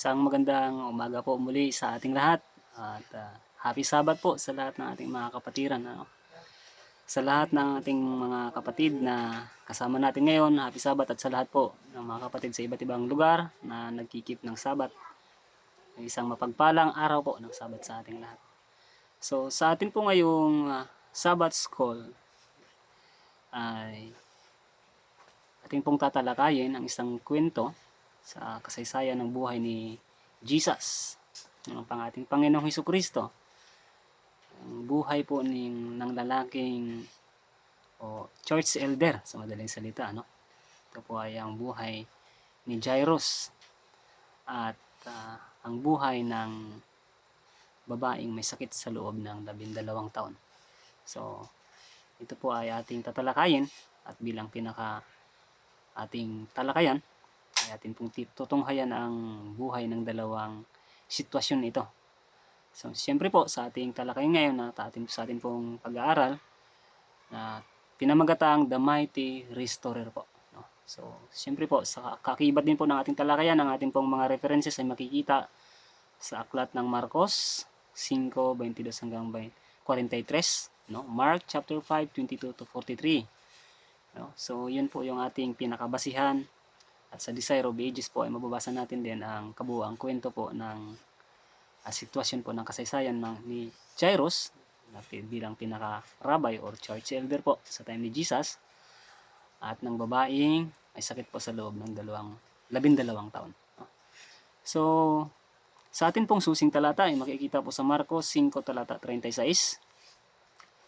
Isang magandang umaga po muli sa ating lahat at happy Sabat po sa lahat ng ating mga kapatiran. Ano? Sa lahat ng ating mga kapatid na kasama natin ngayon, happy Sabat, at sa lahat po ng mga kapatid sa iba't ibang lugar na nagkikip ng Sabat. Isang mapagpalang araw po ng Sabat sa ating lahat. So sa atin po ngayong Sabat School ay ating pong tatalakayin ang isang kwento sa kasaysayan ng buhay ni Jesus, ng ating Panginoong Hesukristo. Ang buhay po ng lalaking o church elder sa madaling salita, no? Ito po ay ang buhay ni Jairus at ang buhay ng babaeng may sakit sa loob ng 12 taon. So ito po ay ating tatalakayin at bilang pinaka ating talakayan ay atin pong tutunghayan ang buhay ng dalawang sitwasyon ito. So, siyempre po sa ating talakayan ngayon na sa ating pong pag-aaral na pinamagatang The Mighty Restorer po. No? So, siyempre po sa kakibat din po ng ating talakayan, ang ating pong mga references ay makikita sa aklat ng Marcos 5:22 hanggang 43, no? Mark chapter 5:22 to 43. No? So, yun po yung ating pinakabasihan. At sa Desire of Ages po ay mababasa natin din ang kabuuang kwento po ng sitwasyon po ng kasaysayan ni Jairus bilang pinaka-rabbi or church elder po sa time ni Jesus at ng babaeng may sakit po sa loob ng 12 taon. So, sa atin pong susing talata ay makikita po sa Marcos 5 talata 36.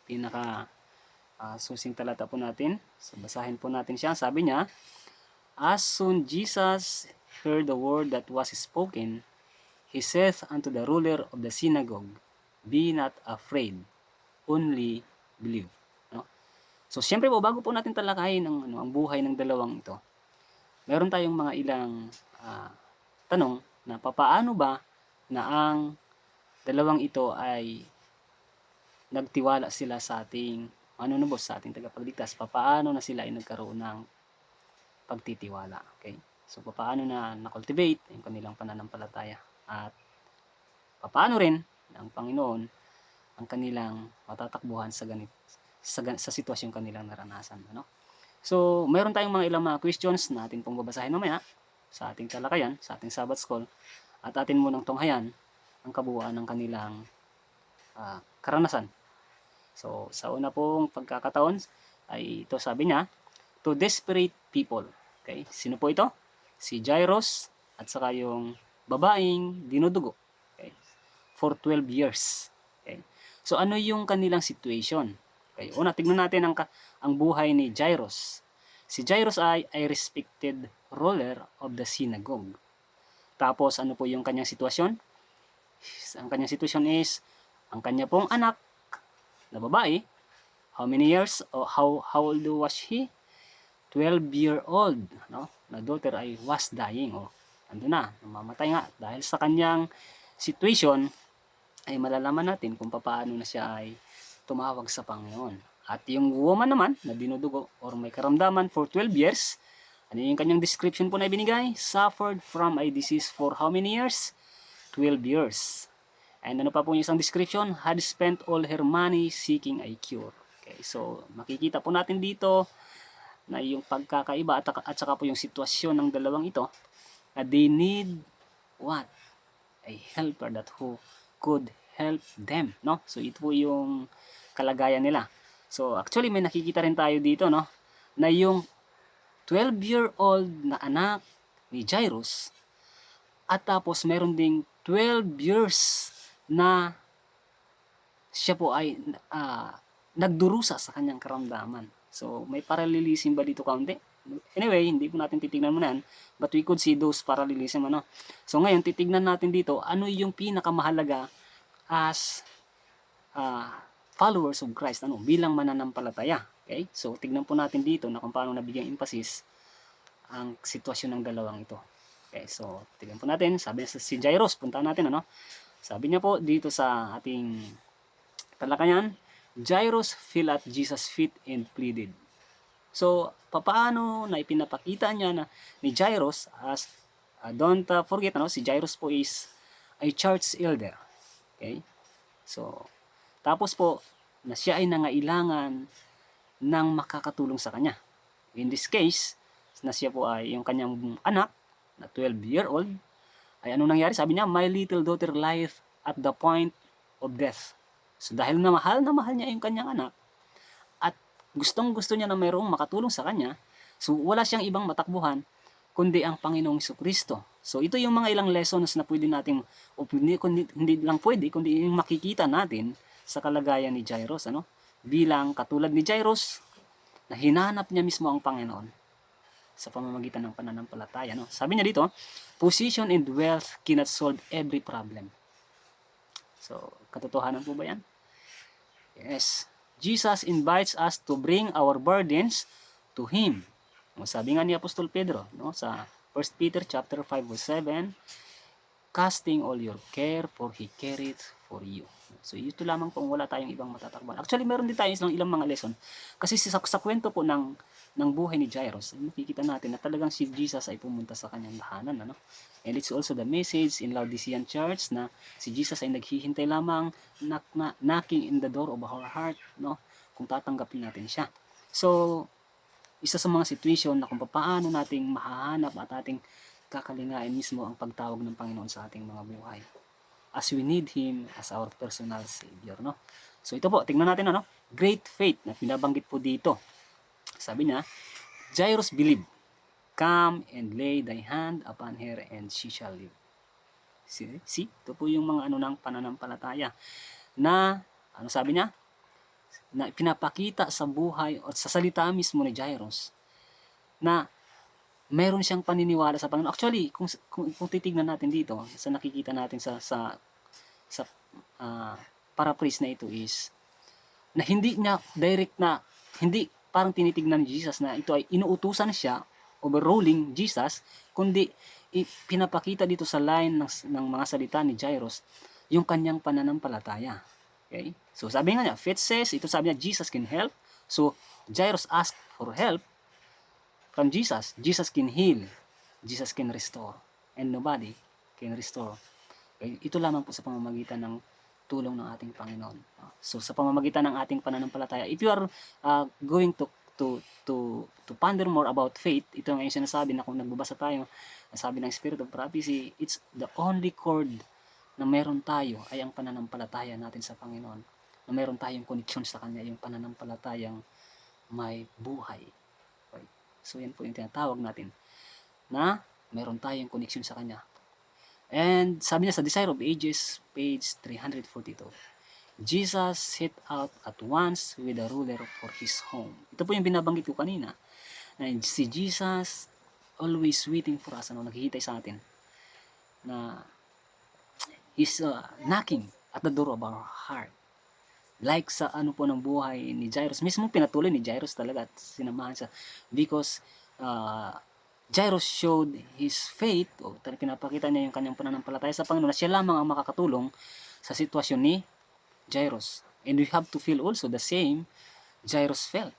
Pinaka susing talata po natin. So, basahin po natin siya. Sabi niya, "As soon Jesus heard the word that was spoken, he saith unto the ruler of the synagogue, Be not afraid, only believe." No? So, siyempre po, bago po natin talakayin ang buhay ng dalawang ito, meron tayong mga ilang tanong na papaano ba na ang dalawang ito ay nagtiwala sila sa ating manunubos, sa ating tagapagligtas. Papaano na sila ay nagkaroon ng pagtitiwala. Okay? So, paano na na-cultivate yung kanilang pananampalataya. At paano rin ng Panginoon ang kanilang matatakbuhan sa sitwasyong kanilang naranasan. Ano? So, mayroon tayong mga ilang mga questions na atin pong babasahin mamaya sa ating talakayan, sa ating Sabbath School, at atin munang tunghayan ang kabuuan ng kanilang karanasan. So, sa una pong pagkakataon ay ito sabi niya, to desperate people. Okay? Sino po ito? Si Jairus at saka yung babaeng dinudugo. Okay? For 12 years. Okay? So, ano yung kanilang situation? Okay? Una, tignan natin ang buhay ni Jairus. Si Jairus ay respected ruler of the synagogue. Tapos, ano po yung kanyang sitwasyon? Ang kanyang sitwasyon is, ang kanya pong anak na babae, how many years, o how old was he? 12-year-old, no? Na daughter ay was dying, ando na, namamatay nga. Dahil sa kanyang situation, ay malalaman natin kung paano na siya ay tumawag sa Panginoon. At yung woman naman na dinudugo or may karamdaman for 12 years, ano yung kanyang description po na ibinigay? Suffered from a disease for how many years? 12 years. And ano pa po yung isang description? Had spent all her money seeking a cure. Okay, so makikita po natin dito na yung pagkakaiba at saka po yung sitwasyon ng dalawang ito na they need what? A helper that who could help them, no? So ito po yung kalagayan nila. So actually may nakikita rin tayo dito, no? Na yung 12-year-old na anak ni Jairus at tapos meron ding 12 years na siya po ay nagdurusa sa kanyang karamdaman. So, may parallelism ba dito kaunti? Anyway, hindi po natin titignan muna yan, but we could see those parallelism. Ano? So, ngayon, titignan natin dito, ano yung pinakamahalaga as followers of Christ, ano, bilang mananampalataya. Okay? So, tignan po natin dito na kung paano nabigyan emphasis ang sitwasyon ng dalawang ito. Okay, so, tignan po natin. Sabi niya si Jairus, puntahan natin, ano? Sabi niya po dito sa ating talakayan, Jairus fell at Jesus' feet and pleaded. So, papaano na ipinapakita niya na ni Jairus as Don't forget, si Jairus po is a church elder. Okay? So, tapos po, na siya ay nangailangan ng makakatulong sa kanya. In this case, na siya po ay yung kanyang anak, na 12-year-old, ay anong nangyari? Sabi niya, my little daughter lieth at the point of death. So, dahil na mahal niya yung kanyang anak, at gustong-gusto niya na mayroong makatulong sa kanya, so wala siyang ibang matakbuhan, kundi ang Panginoong Kristo. So, ito yung mga ilang lessons na pwede nating, o hindi lang pwede, kundi yung makikita natin sa kalagayan ni Jairus, bilang katulad ni Jairus, na hinanap niya mismo ang Panginoon sa pamamagitan ng pananampalataya. Sabi niya dito, position and wealth cannot solve every problem. So, katotohanan po ba yan? Yes. Jesus invites us to bring our burdens to Him. Sabi nga ni Apostol Pedro, sa 1 Peter chapter 5 verse 7, casting all your care for He carried for you. So, ito lamang kung wala tayong ibang matatakbuhan. Actually, meron din tayo ilang mga lesson. Kasi sa kwento po ng buhay ni Jairus, makikita natin na talagang si Jesus ay pumunta sa kanyang tahanan. And it's also the message in Laodicean Church na si Jesus ay naghihintay lamang, knocking in the door of our heart, kung tatanggapin natin siya. So, isa sa mga situation na kung paano nating mahahanap at ating kakalingain mismo ang pagtawag ng Panginoon sa ating mga buhay, as we need Him as our personal Savior. So ito po, tingnan natin, great faith na pinabanggit po dito. Sabi niya, Jairus believed, come and lay thy hand upon her and she shall live. See? Ito po yung mga ng pananampalataya na, sabi niya, na pinapakita sa buhay o sa salita mismo ni Jairus na meron siyang paniniwala sa Panginoon. Actually, kung titignan natin dito, sa nakikita natin sa paraphrase na ito is, na hindi niya direct na, hindi parang tinitignan ni Jesus na ito ay inuutusan siya, overruling Jesus, kundi pinapakita dito sa line ng mga salita ni Jairus, yung kanyang pananampalataya. Okay? So sabi nga niya, faith says, ito sabi niya, Jesus can help. So Jairus asked for help from Jesus. Jesus can heal. Jesus can restore. And nobody can restore. Okay? Ito lamang po sa pamamagitan ng tulong ng ating Panginoon. So sa pamamagitan ng ating pananampalataya, if you are going to ponder more about faith, ito ang sinasabi na kung nagbabasa tayo, sabi ng Spirit of Prophecy, it's the only cord na meron tayo ay ang pananampalataya natin sa Panginoon. Na meron tayong connection sa Kanya, yung pananampalatayang may buhay. Okay? So yan po yung tinatawag natin na meron tayong connection sa Kanya. And sabi niya sa Desire of Ages, page 342, Jesus set out at once with a ruler for his home. Ito po yung binabanggit ko kanina. And si Jesus always waiting for us, naghihintay sa atin na He's knocking at the door of our heart. Like sa po ng buhay ni Jairus. Mismo pinatuloy ni Jairus talaga at sinamahan siya. Because Jairus showed his faith, o pinapakita niya yung kanyang pananampalataya sa Panginoon na siya lamang ang makakatulong sa sitwasyon ni Jairus. And we have to feel also the same Jairus felt.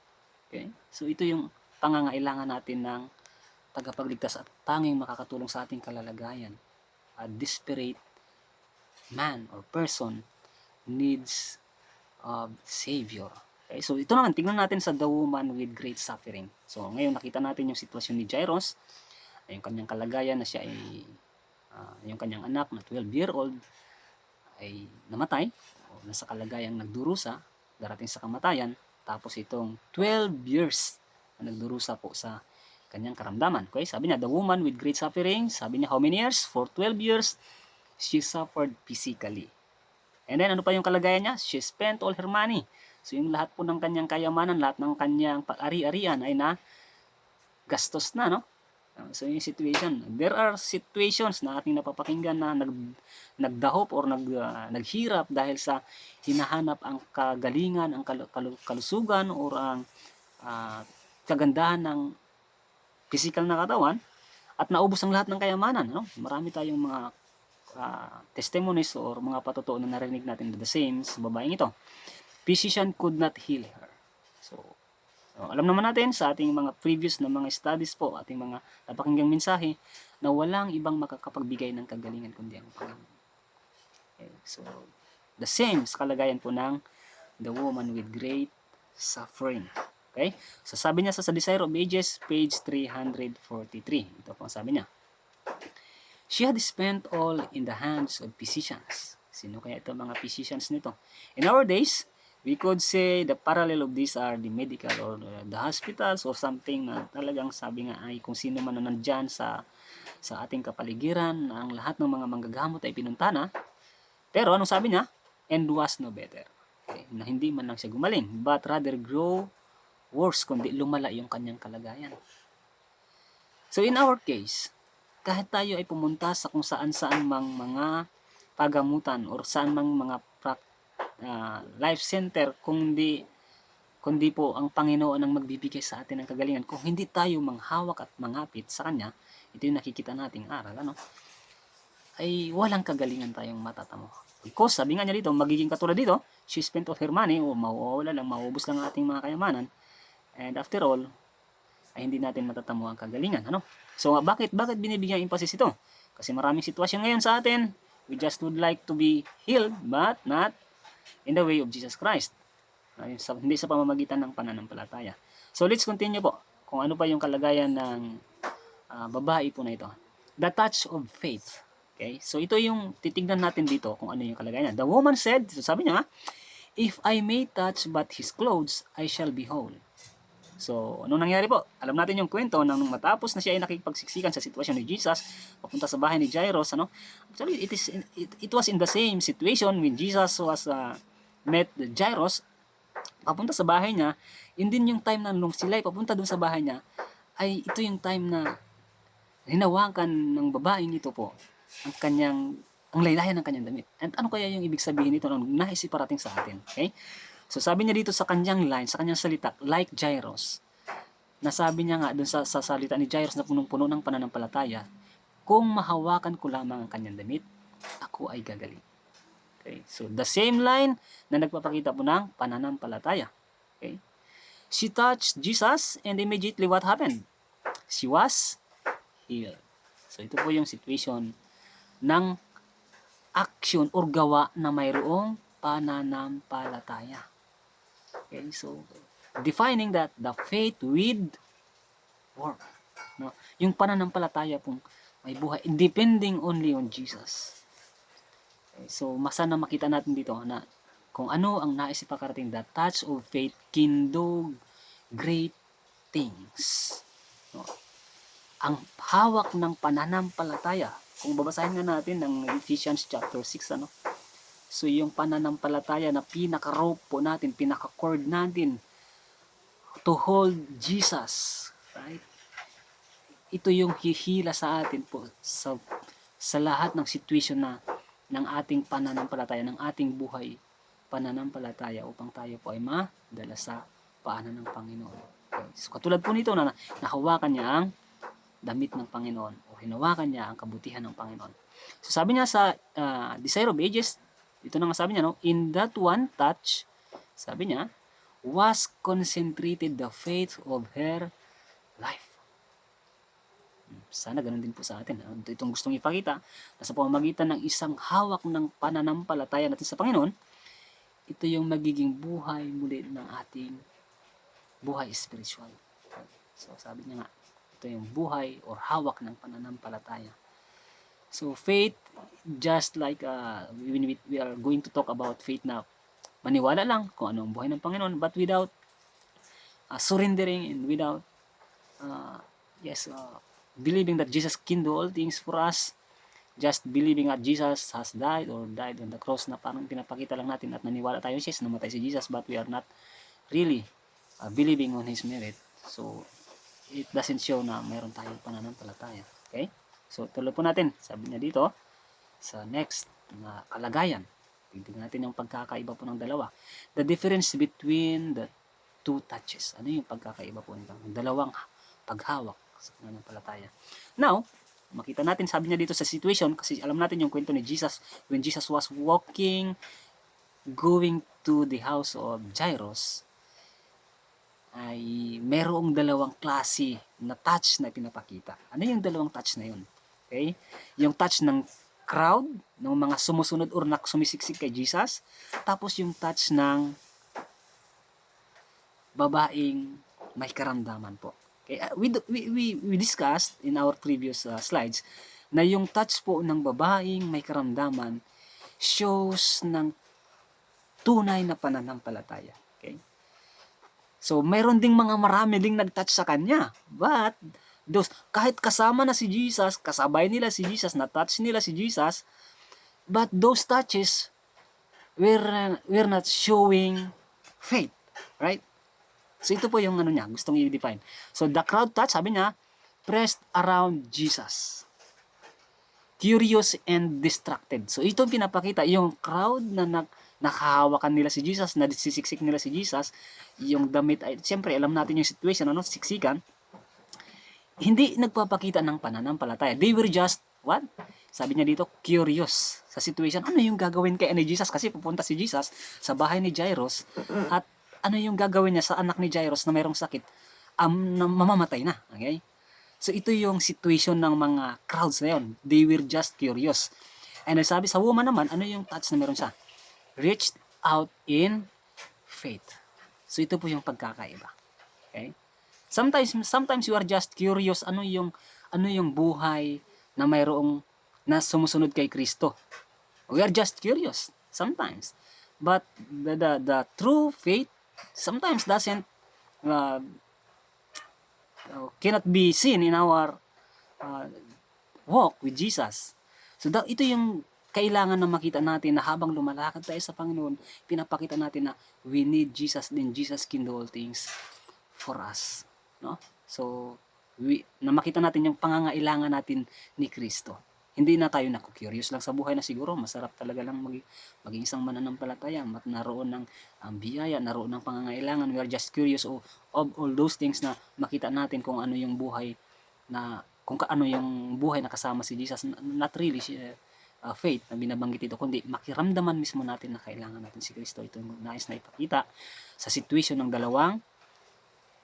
Okay? So ito yung pangangailangan natin ng tagapagligtas at tanging makakatulong sa ating kalalagayan. A desperate man or person needs a Savior. Okay? So ito naman, tingnan natin sa the woman with great suffering. So ngayon nakita natin yung sitwasyon ni Jairus, yung kanyang kalagayan na siya ay yung kanyang anak na 12-year-old ay namatay, o nasa kalagayang nagdurusa, darating sa kamatayan, tapos itong 12 years na nagdurusa po sa kanyang karamdaman. Okay? Sabi niya, the woman with great suffering, sabi niya, how many years? For 12 years, she suffered physically. And then, ano pa yung kalagayan niya? She spent all her money. So, yung lahat po ng kanyang kayamanan, lahat ng kanyang pag-ari-arian ay na gastos na, So, yung situation. There are situations na ating napapakinggan na nagdahop or naghirap dahil sa hinahanap ang kagalingan, ang kalusugan or ang kagandahan ng physical na katawan at naubos ang lahat ng kayamanan. Marami tayong mga testimonies or mga patotoo na narinig natin the same sa babaeng ito. Physician could not heal her. So, So, alam naman natin sa ating mga previous na mga studies po, ating mga napakinggang mensahe, na walang ibang makakapagbigay ng kagalingan kundi ang Panginoon. Okay, so, the same sa kalagayan po ng the woman with great suffering. Okay? So, sabi niya sa Desire of Ages, page 343. Ito po ang sabi niya. She had spent all in the hands of physicians. Sino kaya ito mga physicians nito? In our days, we could say the parallel of these are the medical or the hospitals or something na talagang sabi nga ay kung sino man na nandyan sa ating kapaligiran na ang lahat ng mga manggagamot ay pinunta na. Pero anong sabi niya? And was no better. Okay, na hindi man lang siya gumaling, but rather grow worse, kundi lumala yung kanyang kalagayan. So in our case, kahit tayo ay pumunta sa kung saan-saan mang mga pagamutan or saan mang mga life center, kundi po ang Panginoon ang magbibigay sa atin ng kagalingan. Kung hindi tayo manghawak at mangapit sa Kanya, ito yung nakikita nating aral, ay walang kagalingan tayong matatamo. Because sabi nga niya dito, magiging katulad dito, she spent all her money, o mauwala lang, mauubos lang ang ating mga kayamanan, and after all, ay hindi natin matatamo ang kagalingan. So, bakit binibigyan emphasis ito? Kasi maraming sitwasyon ngayon sa atin, we just would like to be healed, but not in the way of Jesus Christ. Hindi sa pamamagitan ng pananampalataya. So, let's continue po kung ano pa yung kalagayan ng babae po na ito. The touch of faith. Okay? So, ito yung titignan natin dito kung ano yung kalagayan niya. The woman said, so sabi niya, if I may touch but his clothes, I shall be whole. So, anong nangyari po? Alam natin yung kwento nang matapos na siya ay nakikipagsiksikan sa sitwasyon ni Jesus, papunta sa bahay ni Jairus, Actually, it was in the same situation when Jesus was met Jairus, papunta sa bahay niya. Yun din yung time na nung sila ay papunta dun sa bahay niya, ay ito yung time na hinawakan ng babaeng ito po ang laylayan ng kanyang damit. And ano kaya yung ibig sabihin nito nung naisip parating sa atin? Okay? So sabi niya dito sa kanyang line, sa kanyang salita, like Jairus, nasabi niya nga dun sa salita ni Jairus na punong-puno ng pananampalataya, kung mahawakan ko lamang ang kanyang damit, ako ay gagaling. Okay? So the same line na nagpapakita po ng pananampalataya. Okay? She touched Jesus and immediately what happened? She was healed. So ito po yung situation ng action or gawa na mayroong pananampalataya. Okay, so defining that the faith with work. Yung pananampalataya pong may buhay, depending only on Jesus. Okay, so masana makita natin dito na kung ano ang nais ipakarating, the touch of faith can do great things. Ang hawak ng pananampalataya, kung babasahin nga natin ng Ephesians chapter 6, so yung pananampalataya na pinaka-rope po natin, pinaka-cord natin to hold Jesus, right? Ito yung hihila sa atin po sa lahat ng situation na ng ating pananampalataya, ng ating buhay pananampalataya upang tayo po ay madala sa paanan ng Panginoon. Okay. So katulad po nito na nahawakan niya ang damit ng Panginoon o hinawakan niya ang kabutihan ng Panginoon. So sabi niya sa Desire of Ages, ito na nga sabi niya, in that one touch, sabi niya, was concentrated the faith of her life. Sana ganun din po sa atin. Itong gustong ipakita na sa pamamagitan ng isang hawak ng pananampalataya natin sa Panginoon, ito yung magiging buhay muli ng ating buhay spiritual. So sabi niya nga, ito yung buhay or hawak ng pananampalataya. So faith, just like when we are going to talk about faith na maniwala lang kung ano ang buhay ng Panginoon, but without surrendering and without believing that Jesus can do all things for us, just believing that Jesus has died or died on the cross, na parang pinapakita lang natin at naniwala tayo yes, namatay si Jesus, but we are not really believing on His merit. So it doesn't show na mayroon tayong pananampalataya. Okay? So tuloy po natin. Sabi niya dito sa next na kalagayan. Tignan natin yung pagkakaiba po ng dalawa. The difference between the two touches. Ano yung pagkakaiba po nito? Dalawang paghawak sa pananampalataya. Now, makita natin, sabi niya dito sa situation, kasi alam natin yung kwento ni Jesus when Jesus was walking, going to the house of Jairus, ay merong dalawang klase na touch na pinapakita. Ano yung dalawang touch na yun? Okay? Yung touch ng crowd, ng mga sumusunod or sumisiksik kay Jesus, tapos yung touch ng babaeng may karamdaman po. Okay? We discussed in our previous slides na yung touch po ng babaeng may karamdaman shows ng tunay na pananampalataya. Okay? So, mayroon ding mga marami ding nag-touch sa kanya. But, kahit kasama na si Jesus, kasabay nila si Jesus, na-touch nila si Jesus, but those touches were not showing faith. Right? So, ito po yung niya, gustong i-define. So, the crowd touch, sabi niya, pressed around Jesus. Curious and distracted. So, ito pinapakita, yung crowd na nakahawakan nila si Jesus, na sisiksik nila si Jesus, yung damit ay, siyempre alam natin yung situation, siksikan, hindi nagpapakita ng pananampalataya. They were just, what? Sabi niya dito, curious sa situation. Ano yung gagawin kay ni Jesus? Kasi pupunta si Jesus sa bahay ni Jairus, at ano yung gagawin niya sa anak ni Jairus na mayroong sakit, na mamamatay na. Okay? So ito yung situation ng mga crowds na yun. They were just curious. And sabi sa woman naman, ano yung touch na meron siya? Reached out in faith. So ito po yung pagkakaiba. Okay? Sometimes you are just curious ano yung buhay na mayroong na sumusunod kay Kristo. We are just curious sometimes. But the true faith sometimes doesn't cannot be seen in our walk with Jesus. So ito yung kailangan na makita natin na habang lumalakad tayo sa Panginoon, pinapakita natin na we need Jesus, then Jesus can do all things for us. No? So, na makita natin yung pangangailangan natin ni Kristo. Hindi na tayo naku-curious lang sa buhay na siguro masarap talaga lang maging isang mananampalataya, naroon ng biyaya, naroon ng pangangailangan. We are just curious of all those things na makita natin kung ano yung buhay na kasama si Jesus. Not really faith na binabanggit ito, kundi makiramdaman mismo natin na kailangan natin si Kristo. Ito yung nais na ipakita sa situation ng dalawang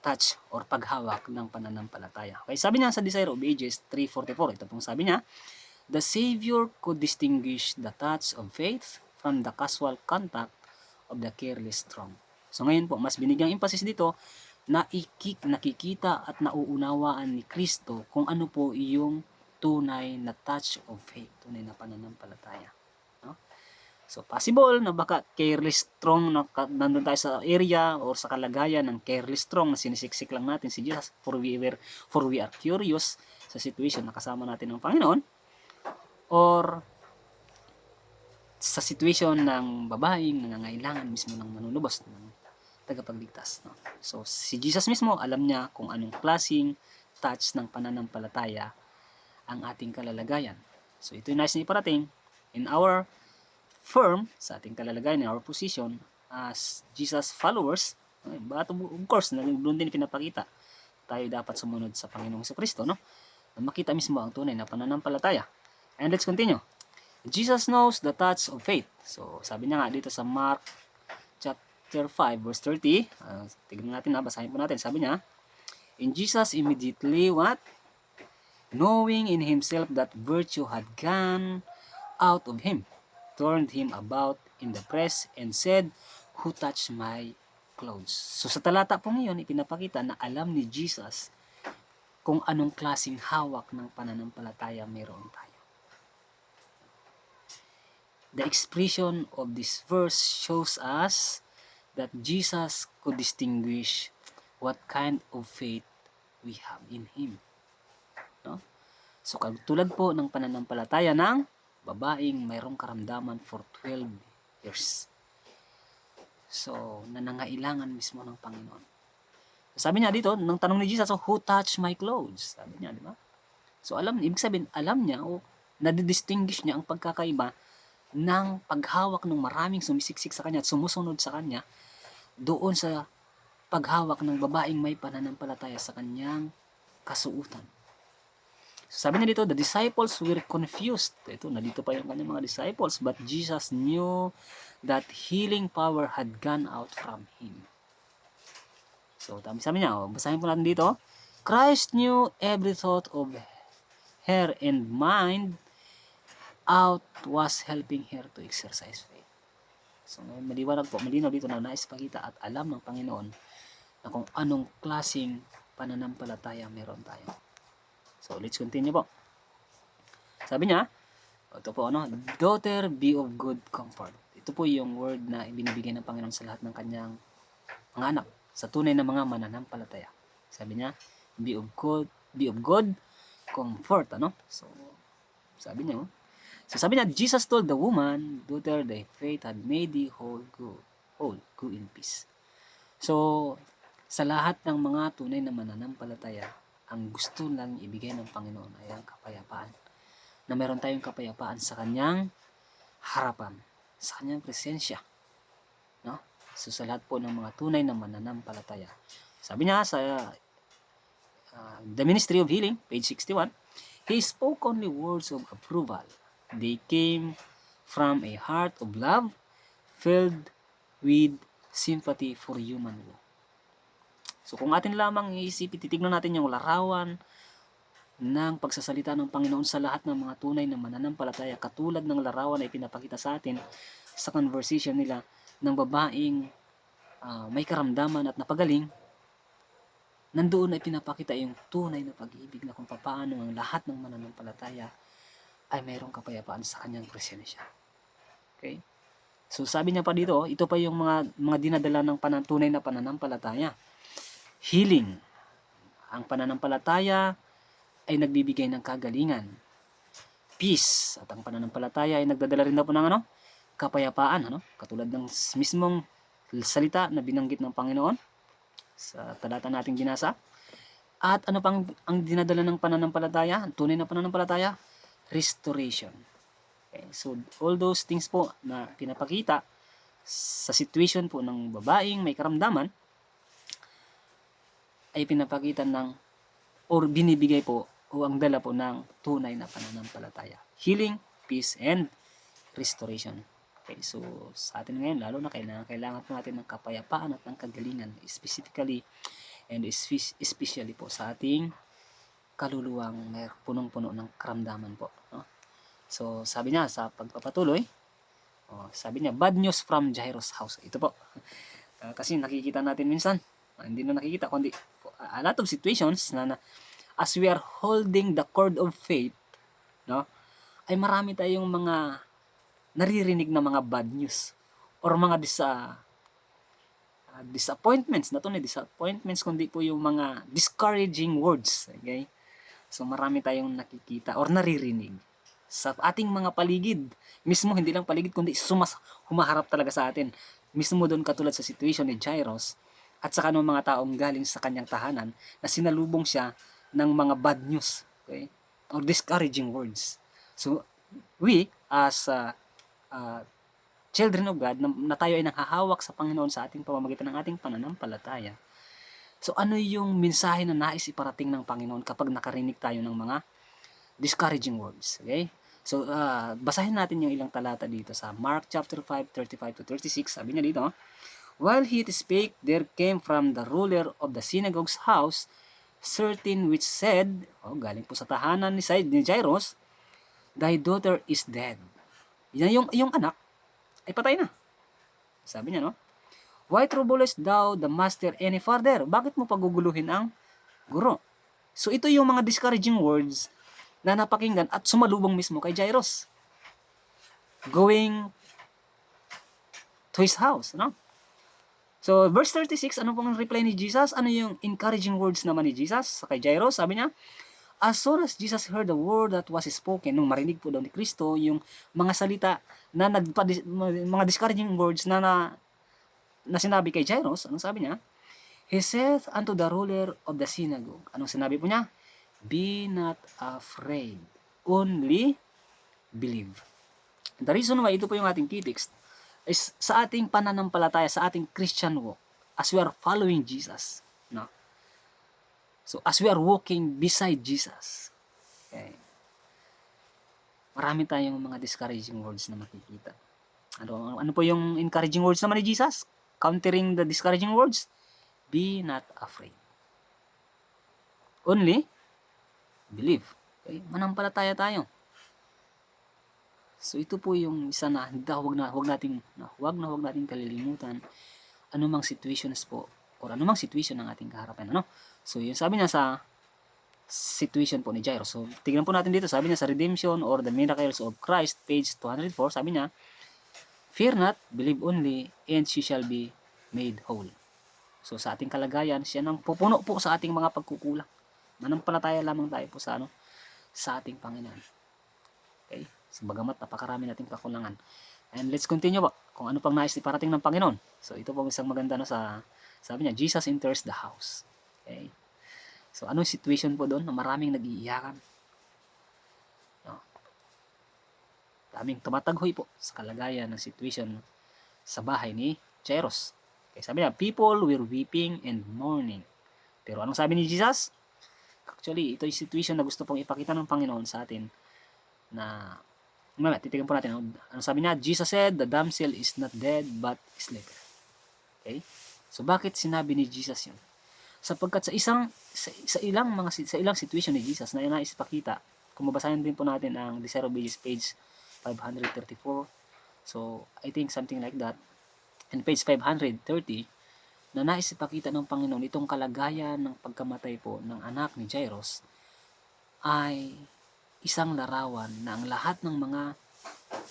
touch or paghawak ng pananampalataya. Okay, sabi niya sa Desire of Ages 3:44, ito pong sabi niya, the Savior could distinguish the touch of faith from the casual contact of the careless strong. So ngayon po, mas binigyang emphasis dito na nakikita at nauunawaan ni Kristo kung ano po yung tunay na touch of faith, tunay na pananampalataya. No? So, possible na baka careless strong na nandun tayo sa area or sa kalagayan ng careless strong na sinisiksik lang natin si Jesus for we are curious sa situation na kasama natin ng Panginoon, or sa situation ng babaeng nangangailangan mismo ng manunubos ng tagapagligtas. No? So, si Jesus mismo, alam niya kung anong klaseng touch ng pananampalataya ang ating kalalagayan. So, ito yung nais na iparating in our firm, sa ating kalalagayan, in our position as Jesus followers. But of course, doon din pinapakita tayo dapat sumunod sa Panginoong Jesucristo, no? Na makita mismo ang tunay na pananampalataya. And let's continue. Jesus knows the touch of faith. So, sabi niya nga dito sa Mark chapter 5 verse 30, tignan natin na, basahin po natin. Sabi niya, in Jesus immediately what? Knowing in himself that virtue had gone out of him, turned him about in the press and said, who touched my clothes? So sa talata po ngayon, ipinapakita na alam ni Jesus kung anong klaseng hawak ng pananampalataya mayroon tayo. The expression of this verse shows us that Jesus could distinguish what kind of faith we have in Him. No? So, tulad po ng pananampalataya ng babaeng mayroong karamdaman for 12 years. So, nanangailangan mismo ng Panginoon. Sabi niya dito, nang tanong ni Jesus, who touched my clothes? Sabi niya, di ba? So, ibig sabihin, alam niya o nadidistinguish niya ang pagkakaiba ng paghawak ng maraming sumisiksik sa kanya at sumusunod sa kanya doon sa paghawak ng babaeng may pananampalataya sa kanyang kasuutan. So, sabi niya dito, the disciples were confused. Ito, nandito pa yung kanyang mga disciples, but Jesus knew that healing power had gone out from Him. So, sabi niya, basahin po natin dito. Christ knew every thought of her and mind out was helping her to exercise faith. So, maliwanag po, malinaw dito na nais pakita at alam ng Panginoon na kung anong klaseng pananampalataya meron tayo. So, let's continue po. Sabi niya, ito po, daughter, be of good comfort. Ito po yung word na ibinibigay ng Panginoon sa lahat ng kanyang mga anak, sa tunay na mga mananampalataya. Sabi niya, be of good comfort, So, sabi niya, Jesus told the woman, daughter, thy faith had made thee whole, go in peace. So, sa lahat ng mga tunay na mananampalataya, ang gusto lang ibigay ng Panginoon ay ang kapayapaan. Na meron tayong kapayapaan sa kanyang harapan, sa kanyang presensya. No? So, sa lahat po ng mga tunay na mananampalataya. Sabi niya sa The Ministry of Healing, page 61, He spoke only words of approval. They came from a heart of love filled with sympathy for human woe. So kung atin lamang iisipin, titignan natin yung larawan ng pagsasalita ng Panginoon sa lahat ng mga tunay na mananampalataya, katulad ng larawan na ipinapakita sa atin sa conversation nila ng babaeng may karamdaman at napagaling, nandoon ay pinapakita yung tunay na pag-ibig na kung paano ang lahat ng mananampalataya ay mayroong kapayapaan sa kanyang presensya. Okay? So sabi niya pa dito, ito pa yung mga dinadala ng tunay na pananampalataya. Healing. Ang pananampalataya ay nagbibigay ng kagalingan. Peace. At ang pananampalataya ay nagdadala rin na po ng kapayapaan. Katulad ng mismong salita na binanggit ng Panginoon sa talata nating binasa. At ano pang ang dinadala ng pananampalataya, ang tunay na pananampalataya? Restoration. Okay, so all those things po na pinapakita sa situation po ng babaeng may karamdaman ay pinapakita ng or binibigay po o ang dala po ng tunay na pananampalataya. Healing, peace, and restoration. Okay, so sa atin ngayon, lalo na kailangan po natin ng kapayapaan at ng kagalingan, specifically and especially po sa ating kaluluwang may punong-puno ng karamdaman po. No? So sabi niya sa pagpapatuloy, sabi niya, bad news from Jairus' house. Ito po. Kasi nakikita natin minsan, hindi na nakikita, kundi a lot of situations na as we are holding the cord of faith, no, ay marami tayong mga naririnig na mga bad news or mga disappointments, na to na disappointments, kundi po yung mga discouraging words. Okay? So marami tayong nakikita or naririnig sa ating mga paligid. Mismo hindi lang paligid, kundi humaharap talaga sa atin. Mismo doon katulad sa situation ni Jairus at saka ng mga taong galing sa kanyang tahanan na sinalubong siya ng mga bad news, okay? Or discouraging words. So, we as children of God, na tayo ay naghahawak sa Panginoon sa ating pamamagitan ng ating pananampalataya. So, ano yung mensahe na nais iparating ng Panginoon kapag nakarinig tayo ng mga discouraging words? Okay? So, basahin natin yung ilang talata dito sa Mark chapter 5, 35 to 36. Sabi niya dito, while he spake, there came from the ruler of the synagogue's house certain which said, galing po sa tahanan ni Jairus, thy daughter is dead. Yung anak ay patay na. Sabi niya, no? Why troublest thou the master any further? Bakit mo paguguluhin ang guro? So ito yung mga discouraging words na napakinggan at sumalubong mismo kay Jairus. Going to his house, no? So verse 36, ano pong reply ni Jesus? Ano yung encouraging words naman ni Jesus kay Jairus? Sabi niya, as soon as Jesus heard the word that was spoken, nung marinig po daw ni Kristo yung mga salita na mga discouraging words na sinabi kay Jairus, anong sabi niya? He said unto the ruler of the synagogue, anong sinabi po niya? Be not afraid, only believe. The reason why ito po yung ating key text is sa ating pananampalataya, sa ating Christian walk, as we are following Jesus, no? So, as we are walking beside Jesus, okay, marami tayong mga discouraging words na makikita. Ano po yung encouraging words naman ni Jesus? Countering the discouraging words? Be not afraid. Only believe. Okay? Manampalataya tayo. So ito po yung isa na wag nating kalilimutan anumang situations po or anumang situation ng ating kaharapin, ano? So yun sabi niya sa situation po ni Jairus. So tingnan po natin dito, sabi niya sa Redemption or the Miracles of Christ, page 204, sabi niya, fear not, believe only, and she shall be made whole. So sa ating kalagayan, siya nang pupuno po sa ating mga pagkukulang. Manampalataya lamang tayo po sa sa ating Panginoon. Okay? So bagamat napakarami nating kakulangan. And let's continue po kung ano pang nais iparating ng Panginoon. So ito po isang maganda sa sabi niya, Jesus enters the house. Okay? So anong situation po doon na maraming nag-iiyakan? No? Daming tumataghoy po sa kalagayan ng situation sa bahay ni Jairus. Okay, sabi niya, people were weeping and mourning. Pero anong sabi ni Jesus? Actually, ito yung situation na gusto pong ipakita ng Panginoon sa atin na titigan po natin. Ano sabi niya? Jesus said, the damsel is not dead but sleeping. Okay? So bakit sinabi ni Jesus yun? Sapagkat sa ilang situation ni Jesus na nais ipakita, kung mabasahin din po natin ang Desire of Ages page 534. So I think something like that. And page 530 na nais ipakita ng Panginoon itong kalagayan ng pagkamatay po ng anak ni Jairus ay isang larawan na ang lahat ng mga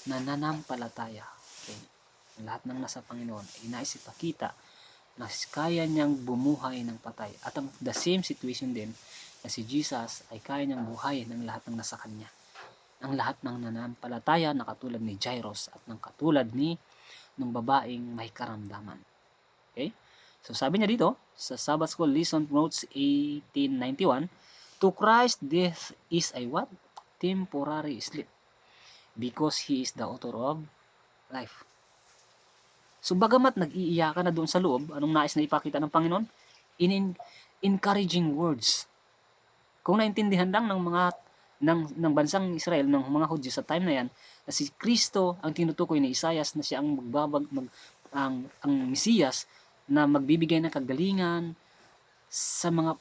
nananampalataya, okay, lahat ng nasa Panginoon ay nais ipakita na kaya niyang bumuhay ng patay. At ang the same situation din na si Jesus ay kaya niyang buhayin ng lahat ng nasa kanya. Ang lahat ng nananampalataya na katulad ni Jairus at ng katulad ng babaeng may karamdaman. Okay? So sabi niya dito sa Sabbath School Lesson Notes 1891, to Christ death is a what? Temporary sleep, because He is the author of life. So bagamat nag-iiyakan na doon sa loob, anong nais na ipakita ng Panginoon? In encouraging words. Kung naintindihan lang ng bansang Israel, ng mga Hudyo sa time na yan, na si Kristo ang tinutukoy ni Isaias na siya ang ang Mesiyas na magbibigay ng kagalingan sa mga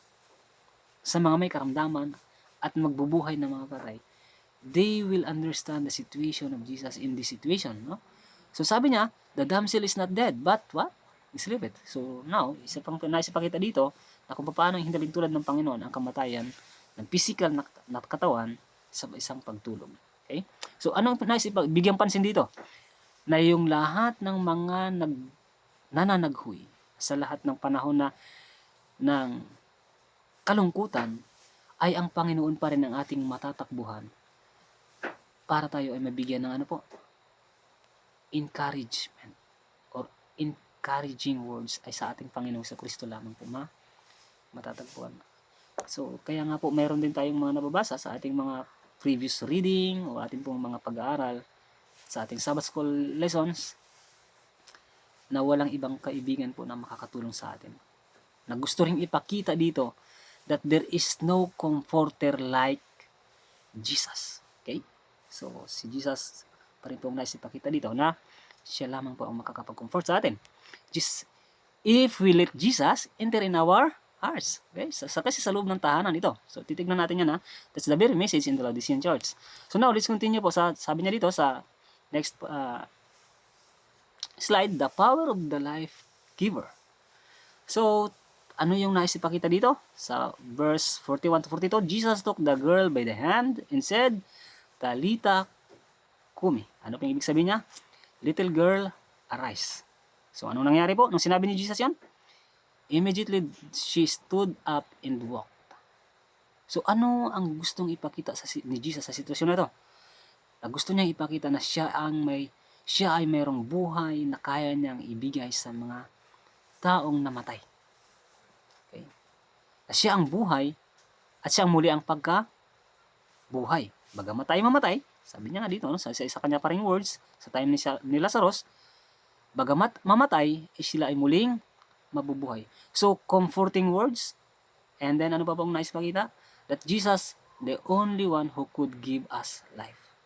may karamdaman at magbubuhay ng mga patay, they will understand the situation of Jesus in this situation, no? So sabi niya, the damsel is not dead, but what? Sleep it. So now, isa pang naisipakita dito na kung paano hindaling tulad ng Panginoon ang kamatayan ng physical na katawan sa isang pagtulog. Okay? So anong bigyan pansin dito? Na yung lahat ng mga nananaghoy sa lahat ng panahon na ng kalungkutan ay ang Panginoon pa rin ang ating matatakbuhan para tayo ay mabigyan ng encouragement or encouraging words ay sa ating Panginoong sa Kristo lamang po matatagpuan. So kaya nga po mayroon din tayong mga nababasa sa ating mga previous reading o ating pong mga pag-aaral sa ating Sabbath School lessons na walang ibang kaibigan po na makakatulong sa atin. Na gusto ring ipakita dito that there is no comforter like Jesus. Okay? So si Jesus pa rin po ang nais ipakita dito na siya lamang po ang makakapag-comfort sa atin. Just if we let Jesus enter in our hearts. Okay? Kasi sa loob ng tahanan ito. So titignan natin yan, ha. That's the very message in the Laodicean church. So now let's continue po sabi niya dito sa next slide, the power of the life giver. So ano yung nais ipakita dito? Sa verse 41 to 42, Jesus took the girl by the hand and said, Talita Kumi. Ano pong ibig sabihin niya? Little girl, arise. So, anong nangyari po? Nung sinabi ni Jesus yan? Immediately, she stood up and walked. So, ano ang gustong ipakita ni Jesus sa sitwasyon na ito? Na gusto niyang ipakita na siya ay mayroong buhay na kaya niyang ibigay sa mga taong namatay. Okay? Na siya ang buhay at siya ang muli ang pagkabuhay. Bagamat tayo mamatay, sabi niya nga dito, sa kanya pa ring words, sa time ni Lazarus, bagamat mamatay, sila ay muling mabubuhay. So, comforting words, and then ano pa pong nais pakita? That Jesus, the only one who could give us life.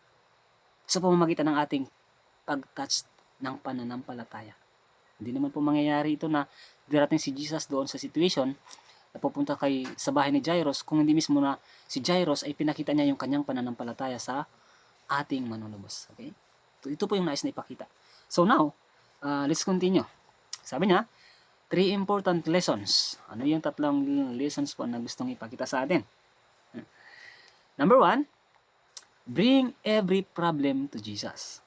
Sa pamamagitan ng ating pag-touch ng pananampalataya. Hindi naman po mangyayari ito na darating si Jesus doon sa situation na pupunta sa bahay ni Jairus kung hindi mismo na si Jairus ay pinakita niya yung kanyang pananampalataya sa ating manunubos. Okay? Ito po yung nais na ipakita. So now, let's continue. Sabi niya, 3 important lessons. Ano yung tatlong lessons po na gustong ipakita sa atin? Number 1, bring every problem to Jesus.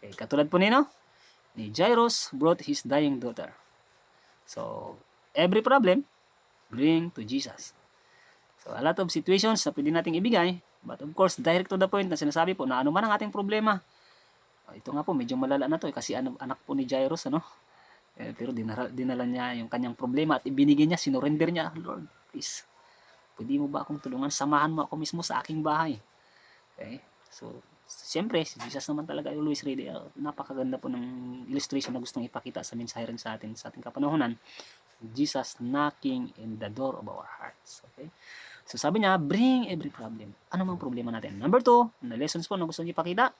Okay, katulad po ni Jairus brought his dying daughter. So, every problem, bring to Jesus. So, a lot of situations na pwede nating ibigay, but of course, direct to the point na sinasabi po na ano man ang ating problema. Ito nga po, medyo malala na to kasi anak po ni Jairus, ano? Pero dinala niya yung kanyang problema at ibinigay niya, sinurrender niya, Lord, please, pwede mo ba akong tulungan? Samahan mo ako mismo sa aking bahay. Okay? So, siyempre, si Jesus naman talaga always ready. Napakaganda po ng illustration na gustong ipakita sa mensahe rin sa ating kapanahonan. Jesus knocking in the door of our hearts. Okay? So, sabi niya, bring every problem. Ano mang problema natin? Number 2, na lessons po na gustong ipakita,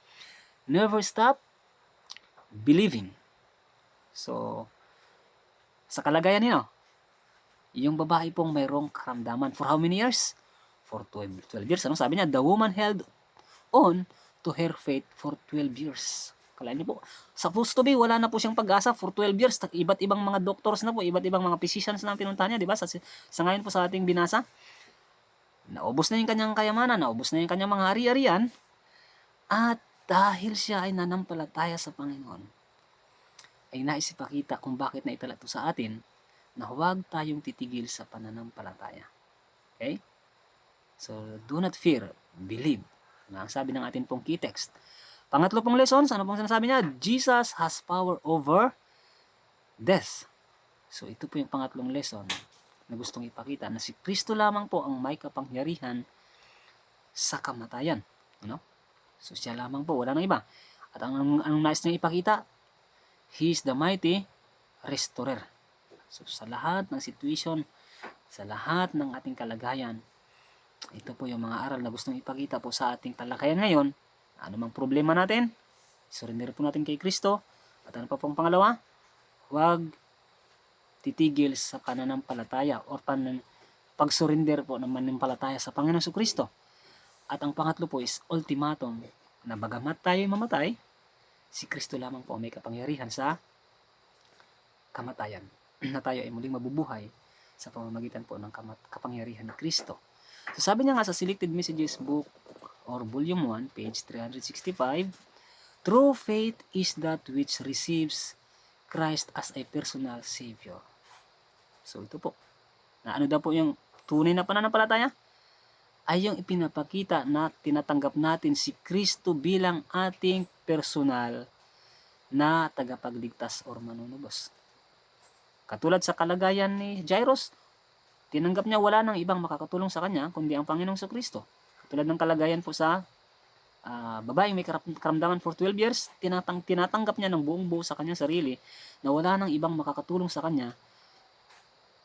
never stop believing. So, sa kalagayan niyo, yung babae pong mayroong karamdaman for how many years? For 12 years. Ano sabi niya? The woman held on to her faith for 12 years. Kalahin niyo po, supposed to be, wala na po siyang pag-asa for 12 years. Iba't ibang mga doctors na po, iba't ibang mga physicians na pinuntahan niya, di ba? Sa ngayon po sa ating binasa, naubos na yung kanyang kayamanan, naubos na yung kanyang mga ari-arian, at dahil siya ay nanampalataya sa Panginoon, ay nais ipakita kung bakit na itala ito sa atin na huwag tayong titigil sa pananampalataya. Okay? So, do not fear, believe. Ang sabi ng atin pong key text. Pangatlo pong lesson, ano pong sinasabi niya? Jesus has power over death. So, ito po yung pangatlong lesson na gustong ipakita na si Kristo lamang po ang may kapangyarihan sa kamatayan. You know? So, siya lamang po, wala nang iba. At anong nais niya ipakita? He is the mighty restorer. So, sa lahat ng situation, sa lahat ng ating kalagayan, ito po yung mga aral na gustong ipakita po sa ating talakayan ngayon. Ano mang problema natin, surrender po natin kay Kristo. At ano pa pong pangalawa? Huwag titigil sa pananampalataya o pag-surrender po ng mananampalataya sa Panginoon Kristo. At ang pangatlo po is ultimatum na bagamat tayo mamatay, si Kristo lamang po may kapangyarihan sa kamatayan na tayo ay muling mabubuhay sa pamamagitan po ng kapangyarihan ni Kristo. So sabi niya nga sa Selected Messages book or volume 1, page 365, true faith is that which receives Christ as a personal Savior. So ito po, na ano daw po yung tunay na pananampalataya? Ay yung ipinapakita na tinatanggap natin si Kristo bilang ating personal na tagapagligtas or manunubos. Katulad sa kalagayan ni Jairus, tinanggap niya wala nang ibang makakatulong sa kanya kundi ang Panginoong Kristo. Katulad ng kalagayan po sa babaeng may karamdaman for 12 years, tinatanggap niya ng buong buo sa kanyang sarili na wala nang ibang makakatulong sa kanya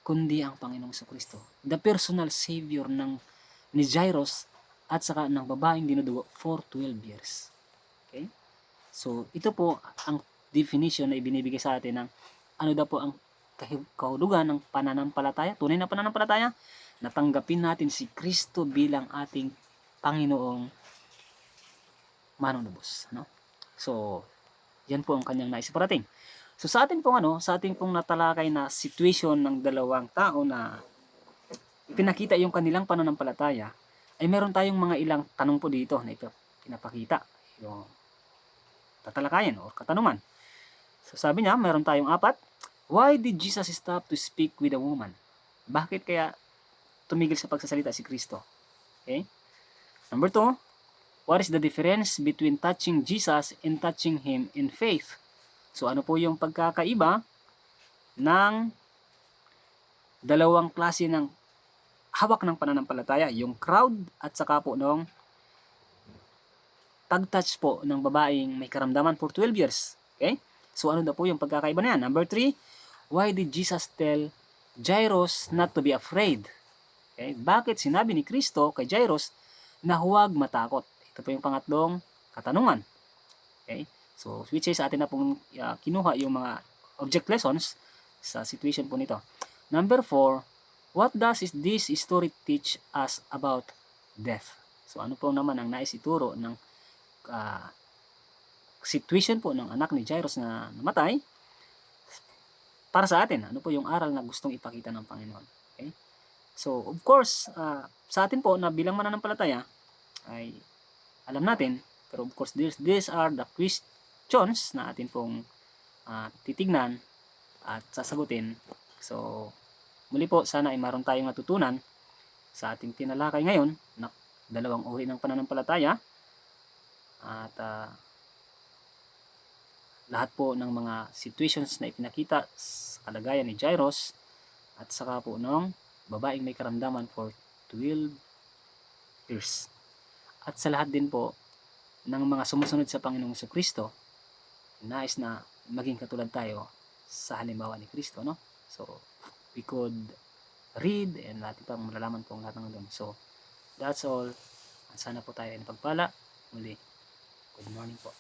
kundi ang Panginoong Kristo. The personal Savior ni Jairus at saka ng babaeng dinudugo for 12 years. Okay? So, ito po ang definition na ibinibigay sa atin ng ano daw po ang kahulugan ng pananampalataya, tunay na pananampalataya, natanggapin natin si Kristo bilang ating Panginoong manunubos. No? So, yan po ang kanyang nais parating. So, sa ating pong natalakay na situation ng dalawang tao na pinakita yung kanilang pananampalataya, ay meron tayong mga ilang tanong po dito na pinapakita yung tatalakayan o katanungan. So sabi niya, meron tayong 4. Why did Jesus stop to speak with a woman? Bakit kaya tumigil sa pagsasalita si Kristo? Okay? Number 2, what is the difference between touching Jesus and touching Him in faith? So ano po yung pagkakaiba ng dalawang klase ng hawak ng pananampalataya, yung crowd at saka po nung pag-touch po ng babaeng may karamdaman for 12 years. Okay? So ano daw po yung pagkakaiba na yan? Number 3, why did Jesus tell Jairus not to be afraid? Okay? Bakit sinabi ni Kristo kay Jairus na huwag matakot? Ito po yung pangatlong katanungan. Okay? So which is atin na pong kinuha yung mga object lessons sa situation po nito. Number 4, what does this story teach us about death? So ano po naman ang nais ituro ng situation po ng anak ni Jairus na namatay para sa atin? Ano po yung aral na gustong ipakita ng Panginoon? Okay? So of course, sa atin po na bilang mananampalataya ay alam natin, pero of course these are the questions na atin pong titignan at sasagutin. So muli po, sana ay maroon tayong natutunan sa ating tinalakay ngayon na dalawang uri ng pananampalataya at lahat po ng mga situations na ipinakita sa kalagayan ni Jairus at saka po ng babaeng may karamdaman for 12 years. At sa lahat din po ng mga sumusunod sa Panginoong Kristo, nais na maging katulad tayo sa halimbawa ni Kristo, no? So we could read and natin pang malalaman po ang lahat ng doon. So that's all. Sana po tayo ay napagpala. Muli, good morning po.